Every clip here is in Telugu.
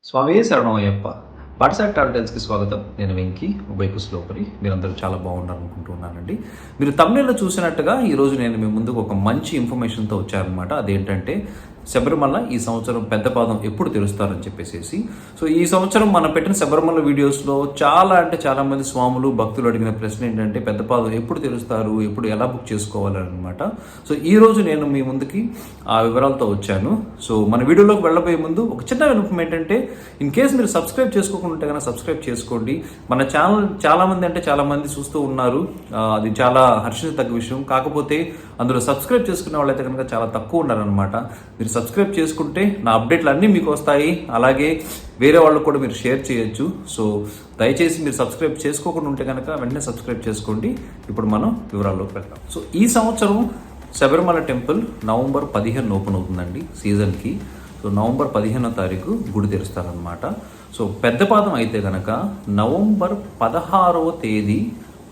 స్వామియే శరణమయ్యప్ప. పాఠశాల ట్రావెల్స్‌కి స్వాగతం. నేను వెంకీ, ఉభయకు శ్లోపరి. మీరందరూ చాలా బాగుండాలనుకుంటున్నానండి. మీరు థంబ్‌నెయిల్‌లో చూసినట్టుగా ఈరోజు నేను మీ ముందుకు ఒక మంచి ఇన్ఫర్మేషన్‌తో వచ్చాననమాట. అదేంటంటే శబరిమల ఈ సంవత్సరం పెద్ద పాదం ఎప్పుడు తెరుస్తారని చెప్పేసేసి. సో ఈ సంవత్సరం మనం పెట్టిన శబరిమల వీడియోస్‌లో చాలా మంది స్వాములు, భక్తులు అడిగిన ప్రశ్న ఏంటంటే పెద్ద పాదం ఎప్పుడు తెరుస్తారు? ఎప్పుడు ఎలా బుక్ చేసుకోవాలని అనమాట. సో ఈరోజు నేను మీ ముందుకి ఆ వివరాలతో వచ్చాను. సో మన వీడియోలోకి వెళ్ళబోయే ముందు ఒక చిన్న విన్నపం ఏంటంటే ఇన్ కేస్ మీరు సబ్స్క్రైబ్ చేసుకోకుండా ఉంటే కనుక సబ్స్క్రైబ్ చేసుకోండి. మన ఛానల్ చాలా మంది చూస్తూ ఉన్నారు. అది చాలా హర్షించదగ్గ విషయం. కాకపోతే అందులో సబ్స్క్రైబ్ చేసుకునే వాళ్ళైతే కనుక చాలా తక్కువ ఉన్నారనమాట. మీరు సబ్స్క్రైబ్ చేసుకుంటే నా అప్డేట్లు అన్నీ మీకు వస్తాయి. అలాగే వేరే వాళ్ళకు కూడా మీరు షేర్ చేయొచ్చు. సో దయచేసి మీరు సబ్స్క్రైబ్ చేసుకోకుండా ఉంటే కనుక వెంటనే సబ్స్క్రైబ్ చేసుకోండి. ఇప్పుడు మనం వివరాల్లోకి వెళ్దాం. సో ఈ సంవత్సరం శబరిమల టెంపుల్ నవంబర్ 15 ఓపెన్ అవుతుందండి సీజన్కి. సో నవంబర్ 15వ తారీఖు గుడి తెరుస్తారనమాట. సో పెద్ద పాదం అయితే కనుక నవంబర్ 16వ తేదీ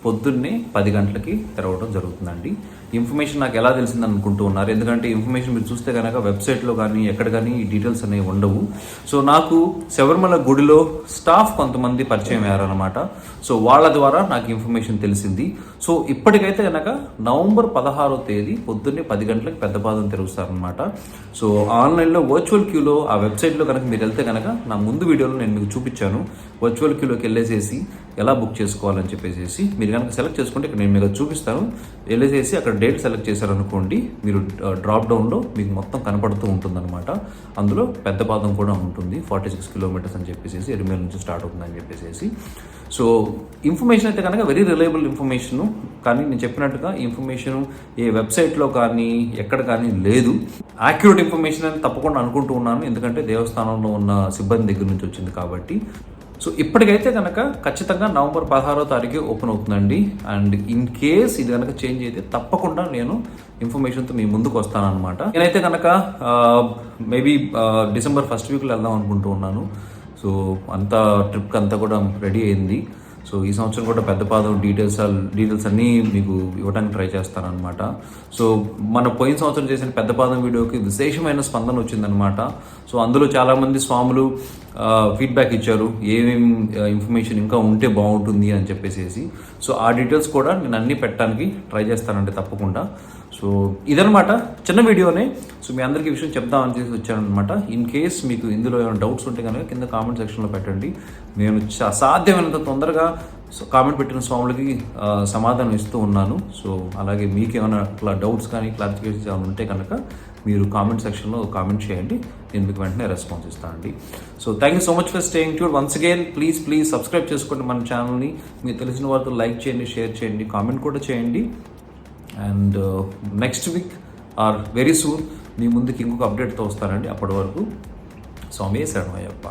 పొద్దున్నే 10 గంటలకి తెరవడం జరుగుతుందండి. ఇన్ఫర్మేషన్ నాకు ఎలా తెలిసింది అనుకుంటూ ఉన్నారు. ఎందుకంటే ఇన్ఫర్మేషన్ మీరు చూస్తే కనుక వెబ్సైట్లో కానీ ఎక్కడ కానీ ఈ డీటెయిల్స్ అనేవి ఉండవు. సో నాకు శబరిమల గుడిలో స్టాఫ్ కొంతమంది పరిచయం అయ్యారనమాట. సో వాళ్ళ ద్వారా నాకు ఇన్ఫర్మేషన్ తెలిసింది. సో ఇప్పటికైతే కనుక నవంబర్ 16వ తేదీ పొద్దున్నే 10 గంటలకు పెద్ద పాదం తెరుస్తారనమాట. సో ఆన్లైన్లో వర్చువల్ క్యూలో ఆ వెబ్సైట్లో కనుక మీరు వెళ్తే కనుక నా ముందు వీడియోలో నేను మీకు చూపించాను. వర్చువల్ క్యూలోకి వెళ్ళేసేసి ఎలా బుక్ చేసుకోవాలని చెప్పేసి మీరు కనుక సెలెక్ట్ చేసుకుంటే ఇక్కడ నేను మీకు చూపిస్తాను. వెళ్ళేసేసి అక్కడ డేట్ సెలెక్ట్ చేశారనుకోండి, మీరు డ్రాప్ డౌన్లో మీకు మొత్తం కనపడుతూ ఉంటుందన్నమాట. అందులో పెద్ద పాదం కూడా ఉంటుంది. 46 కిలోమీటర్స్ అని చెప్పేసి ఎరిమేల నుంచి స్టార్ట్ అవుతుందని చెప్పేసి. సో ఇన్ఫర్మేషన్ అయితే కనుక వెరీ రిలయబుల్ ఇన్ఫర్మేషను. కానీ నేను చెప్పినట్టుగా ఈ ఇన్ఫర్మేషన్ ఏ వెబ్సైట్లో కానీ ఎక్కడ కానీ లేదు. యాక్యురేట్ ఇన్ఫర్మేషన్ అని తప్పకుండా అనుకుంటూ ఉన్నాను. ఎందుకంటే దేవస్థానంలో ఉన్న సిబ్బంది దగ్గర నుంచి వచ్చింది కాబట్టి. సో ఇప్పటికైతే కనుక ఖచ్చితంగా నవంబర్ 16వ తారీఖు ఓపెన్ అవుతుందండి. అండ్ ఇన్ కేస్ ఇది కనుక చేంజ్ అయితే తప్పకుండా నేను ఇన్ఫర్మేషన్తో మీ ముందుకు వస్తానన్నమాట. నేనైతే కనుక మేబీ డిసెంబర్ 1st వీక్లో వెళ్దాం అనుకుంటూ ఉన్నాను. సో అంతా ట్రిప్కి అంతా కూడా రెడీ అయింది. సో ఈ సంవత్సరం కూడా పెద్ద పాదం డీటెయిల్స్ అన్నీ మీకు ఇవ్వడానికి ట్రై చేస్తానన్నమాట. సో మన పోయిన సంవత్సరం చేసిన పెద్ద పాదం వీడియోకి విశేషమైన స్పందన వచ్చిందనమాట. సో అందులో చాలామంది స్వాములు ఫీడ్బ్యాక్ ఇచ్చారు, ఏమేమి ఇన్ఫర్మేషన్ ఇంకా ఉంటే బాగుంటుంది అని చెప్పేసి. సో ఆ డీటెయిల్స్ కూడా నేను అన్నీ పెట్టడానికి ట్రై చేస్తానండి తప్పకుండా. సో ఇదనమాట చిన్న వీడియోనే. సో మీ అందరికీ విషయం చెప్దామని చేసి వచ్చానమాట. ఇన్ కేస్ మీకు ఇందులో ఏమైనా డౌట్స్ ఉంటే కనుక కింద కామెంట్ సెక్షన్లో పెట్టండి. నేను సాధ్యమైనంత తొందరగా కామెంట్ పెట్టిన స్వాములకి సమాధానం ఇస్తూ ఉన్నాను. సో అలాగే మీకు ఏమైనా డౌట్స్ కానీ క్లారిఫికేషన్స్ ఏమైనా ఉంటే కనుక మీరు కామెంట్ సెక్షన్లో కామెంట్ చేయండి. నేను మీకు వెంటనే రెస్పాన్స్ ఇస్తానండి. So thank you so much for staying tune once again. Please subscribe చేసుకోండి మన ఛానల్ని. మీకు తెలిసిన వారితో లైక్ చేయండి, షేర్ చేయండి, కామెంట్ కూడా చేయండి. And next week or very soon మీ ముందుకి ఇంకొక అప్డేట్తో వస్తానండి. అప్పటి వరకు స్వామియే శరణమయ్యప్ప.